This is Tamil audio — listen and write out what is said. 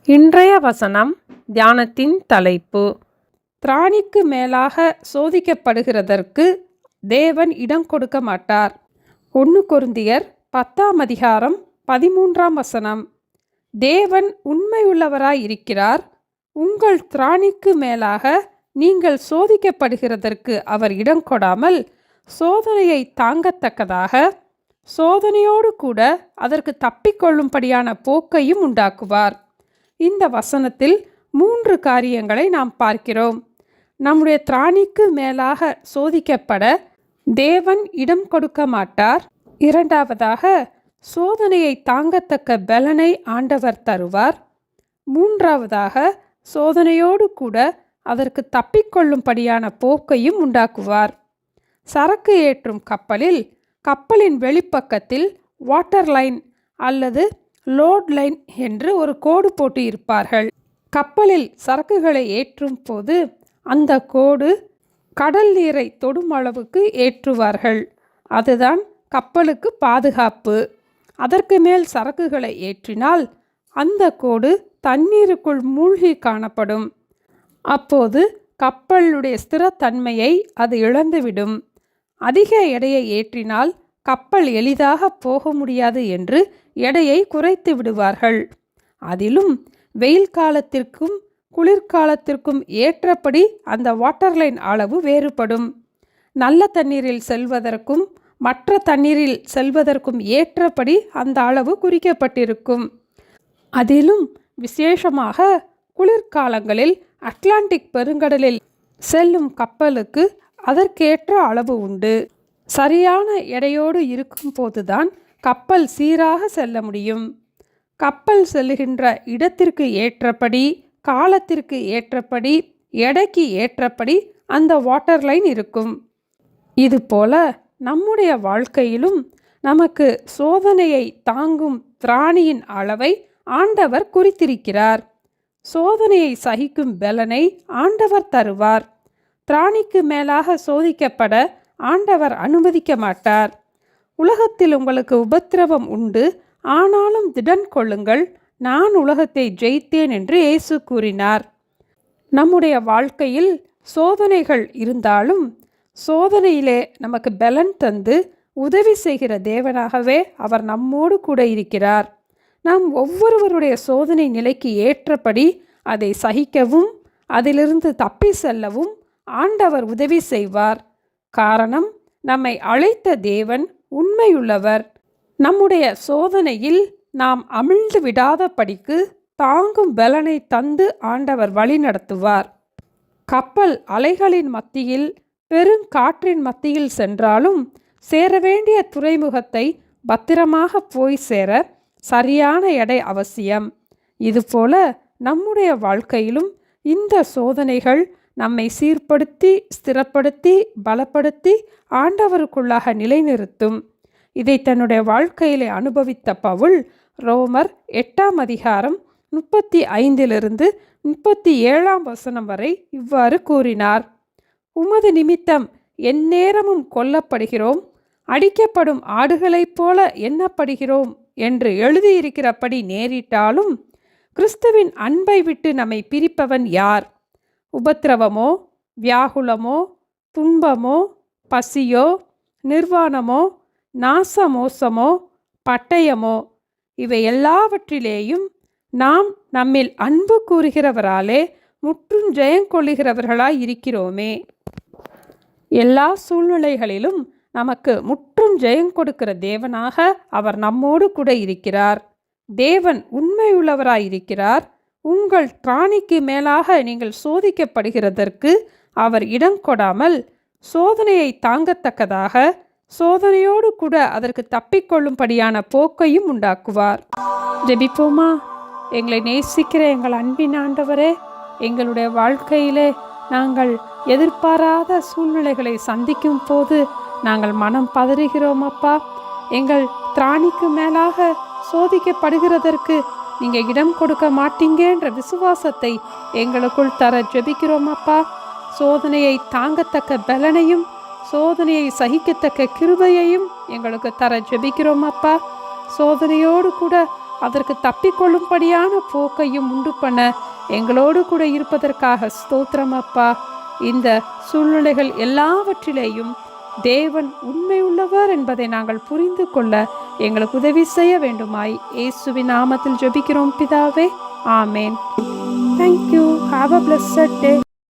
இன்றைய வசனம் தியானத்தின் தலைப்பு, திராணிக்கு மேலாக சோதிக்கப்படுகிறதற்கு தேவன் இடம் கொடுக்க மாட்டார். 1 கொரிந்தியர் 10:13 தேவன் உண்மையுள்ளவராய் இருக்கிறார். உங்கள் திராணிக்கு மேலாக நீங்கள் சோதிக்கப்படுகிறதற்கு அவர் இடம் கொடாமல் சோதனையை தாங்கத்தக்கதாக சோதனையோடு கூட அதற்கு தப்பிக்கொள்ளும்படியான போக்கையும் உண்டாக்குவார். இந்த வசனத்தில் 3 காரியங்களை நாம் பார்க்கிறோம். நம்முடைய திராணிக்கு மேலாக சோதிக்கப்பட தேவன் இடம் கொடுக்க மாட்டார். இரண்டாவதாக, சோதனையை தாங்கத்தக்க பலனை ஆண்டவர் தருவார். மூன்றாவதாக, சோதனையோடு கூட அதற்கு தப்பிக்கொள்ளும்படியான போக்கையும் உண்டாக்குவார். சரக்கு ஏற்றும் கப்பலில் கப்பலின் வெளிப்பக்கத்தில் வாட்டர் லைன் அல்லது லோட் லைன் என்று ஒரு கோடு போட்டு இருப்பார்கள். கப்பலில் சரக்குகளை ஏற்றும் போது அந்த கோடு கடல் நீரை தொடும் அளவுக்கு ஏற்றுவார்கள். அதுதான் கப்பலுக்கு பாதுகாப்பு. அதற்கு மேல் சரக்குகளை ஏற்றினால் அந்த கோடு தண்ணீருக்குள் மூழ்கி காணப்படும். அப்போது கப்பலுடைய ஸ்திரத்தன்மையை அது இழந்துவிடும். அதிக எடையை ஏற்றினால் கப்பல் எளிதாக போக முடியாது என்று எடையை குறைத்து விடுவார்கள். அதிலும் வெயில் காலத்திற்கும் குளிர்காலத்திற்கும் ஏற்றபடி அந்த வாட்டர் லைன் அளவு வேறுபடும். நல்ல தண்ணீரில் செல்வதற்கும் மற்ற தண்ணீரில் செல்வதற்கும் ஏற்றபடி அந்த அளவு குறிக்கப்பட்டிருக்கும். அதிலும் விசேஷமாக குளிர்காலங்களில் அட்லாண்டிக் பெருங்கடலில் செல்லும் கப்பலுக்கு அதற்கேற்ற அளவு உண்டு. சரியான எடையோடு இருக்கும் போதுதான் கப்பல் சீராக செல்ல முடியும். கப்பல் செல்லுகின்ற இடத்திற்கு ஏற்றபடி, காலத்திற்கு ஏற்றபடி, எடைக்கு ஏற்றபடி அந்த வாட்டர் லைன் இருக்கும். இதுபோல நம்முடைய வாழ்க்கையிலும் நமக்கு சோதனையை தாங்கும் திராணியின் அளவை ஆண்டவர் குறித்திருக்கிறார். சோதனையை சகிக்கும் பலனை ஆண்டவர் தருவார். திராணிக்கு மேலாக சோதிக்கப்பட ஆண்டவர் அனுமதிக்க மாட்டார். உலகத்தில் உங்களுக்கு உபத்திரவம் உண்டு, ஆனாலும் திடன் கொள்ளுங்கள், நான் உலகத்தை ஜெயித்தேன் என்று இயேசு கூறினார். நம்முடைய வாழ்க்கையில் சோதனைகள் இருந்தாலும் சோதனையிலே நமக்கு பலன் தந்து உதவி செய்கிற தேவனாகவே அவர் நம்மோடு கூட இருக்கிறார். நாம் ஒவ்வொருவருடைய சோதனை நிலைக்கு ஏற்றபடி அதை சகிக்கவும் அதிலிருந்து தப்பி செல்லவும் ஆண்டவர் உதவி செய்வார். காரணம், நம்மை அழைத்த தேவன் உண்மையுள்ளவர். நம்முடைய சோதனையில் நாம் அமிழ்ந்து விடாதபடிக்கு தாங்கும் பலனை தந்து ஆண்டவர் வழி நடத்துவார். கப்பல் அலைகளின் மத்தியில் பெருங்காற்றின் மத்தியில் சென்றாலும் சேர வேண்டிய துறைமுகத்தை பத்திரமாக போய் சேர சரியான எடை அவசியம். இதுபோல நம்முடைய வாழ்க்கையிலும் இந்த சோதனைகள் நம்மை சீர்படுத்தி, ஸ்திரப்படுத்தி, பலப்படுத்தி ஆண்டவருக்குள்ளாக நிலைநிறுத்தும். இதை தன்னுடைய வாழ்க்கையிலே அனுபவித்த பவுல் ரோமர் 8:35-37 வரை இவ்வாறு கூறினார். உமது நிமித்தம் எந்நேரமும் கொல்லப்படுகிறோம், அடிக்கப்படும் ஆடுகளைப் போல எண்ணப்படுகிறோம் என்று எழுதியிருக்கிறபடி நேரிட்டாலும் கிறிஸ்துவின் அன்பை விட்டு நம்மை பிரிப்பவன் யார்? உபத்திரவமோ, வியாகுலமோ, துன்பமோ, பசியோ, நிர்வாணமோ, நாசமோசமோ, பட்டயமோ, இவை எல்லாவற்றிலேயும் நாம் நம்மில் அன்பு கூறுகிறவராலே முற்றும் ஜெயங்கொள்ளுகிறவர்களாய் இருக்கிறோமே. எல்லா சூழ்நிலைகளிலும் நமக்கு முற்றும் ஜெயம் கொடுக்கிற தேவனாக அவர் நம்மோடு கூட இருக்கிறார். தேவன் உண்மையுள்ளவராயிருக்கிறார். உங்கள் திராணிக்கு மேலாக நீங்கள் சோதிக்கப்படுகிறதற்கு அவர் இடம் கொடாமல் சோதனையை தாங்கத்தக்கதாக சோதனையோடு கூட அதற்கு தப்பிக்கொள்ளும்படியான போக்கையும் உண்டாக்குவார். ஜெபிப்போமா? எங்களை நேசிக்கிற எங்கள் அன்பின் ஆண்டவரே, எங்களுடைய வாழ்க்கையிலே நாங்கள் எதிர்பாராத சூழ்நிலைகளை சந்திக்கும் போது நாங்கள் மனம் பதறுகிறோம் அப்பா. எங்கள் திராணிக்கு மேலாக சோதிக்கப்படுகிறதற்கு நீங்கள் இடம் கொடுக்க மாட்டீங்கன்ற விசுவாசத்தை எங்களுக்குள் தர ஜெபிக்கிறோம் அப்பா. சோதனையை தாங்கத்தக்க பலனையும் சோதனையை சகிக்கத்தக்க கிருபையையும் எங்களுக்கு தர ஜெபிக்கிறோம் அப்பா. சோதனையோடு கூட அதற்கு தப்பிக்கொள்ளும்படியான போக்கையும் உண்டு பண்ண எங்களோடு கூட இருப்பதற்காக ஸ்தோத்திரம் அப்பா. இந்த சூழ்நிலைகள் எல்லாவற்றிலேயும் தேவன் உண்மை உள்ளவர் என்பதை நாங்கள் புரிந்து கொள்ள எங்களுக்கு உதவி செய்ய வேண்டுமாய் இயேசுவின் நாமத்தில் ஜெபிக்கிறோம் பிதாவே. ஆமேன். Thank you. Have a blessed day.